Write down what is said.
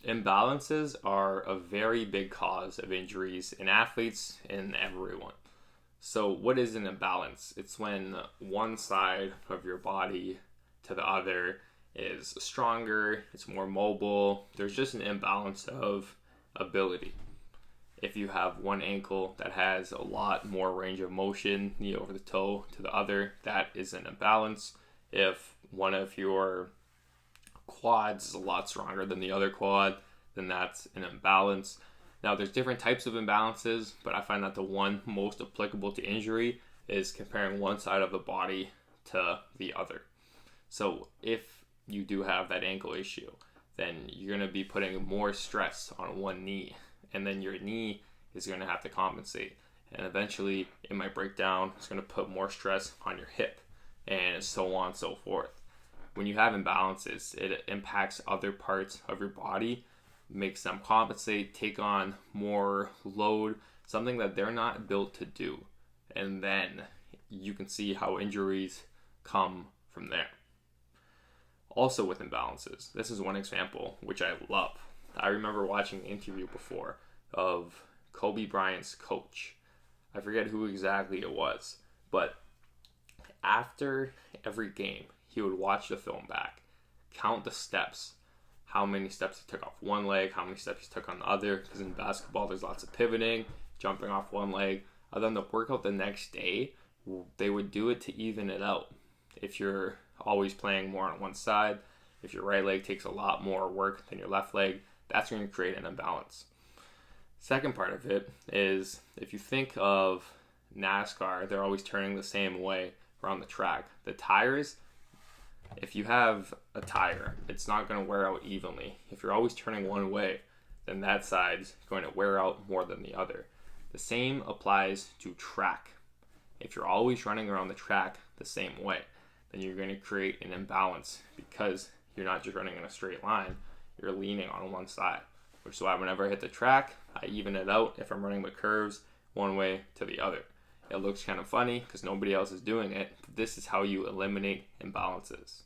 Imbalances are a very big cause of injuries in athletes and everyone. So, what is an imbalance? It's when one side of your body to the other is stronger, it's more mobile. There's just an imbalance of ability. If you have one ankle that has a lot more range of motion, knee over the toe to the other, that is an imbalance. If one of your quads is a lot stronger than the other quad, then that's an imbalance. Now, there's different types of imbalances, but I find that the one most applicable to injury is comparing one side of the body to the other. So if you do have that ankle issue, then you're going to be putting more stress on one knee, and then your knee is going to have to compensate. And eventually, it might break down. It's going to put more stress on your hip, and so on and so forth. When you have imbalances, it impacts other parts of your body, makes them compensate, take on more load, something that they're not built to do. And then you can see how injuries come from there. Also with imbalances, this is one example which I love. I remember watching an interview before of Kobe Bryant's coach. I forget who exactly it was, but after every game, he would watch the film back, count the steps, how many steps he took off one leg, how many steps he took on the other, because in basketball there's lots of pivoting, jumping off one leg. And then the workout the next day, they would do it to even it out. If you're always playing more on one side, if your right leg takes a lot more work than your left leg, that's going to create an imbalance. Second part of it is, if you think of NASCAR, they're always turning the same way around the track. The tires, if you have a tire, it's not going to wear out evenly. If you're always turning one way, then that side's going to wear out more than the other. The same applies to track. If you're always running around the track the same way, then you're going to create an imbalance because you're not just running in a straight line, you're leaning on one side. Which is why whenever I hit the track, I even it out if I'm running the curves one way to the other. It looks kind of funny because nobody else is doing it. But this is how you eliminate imbalances.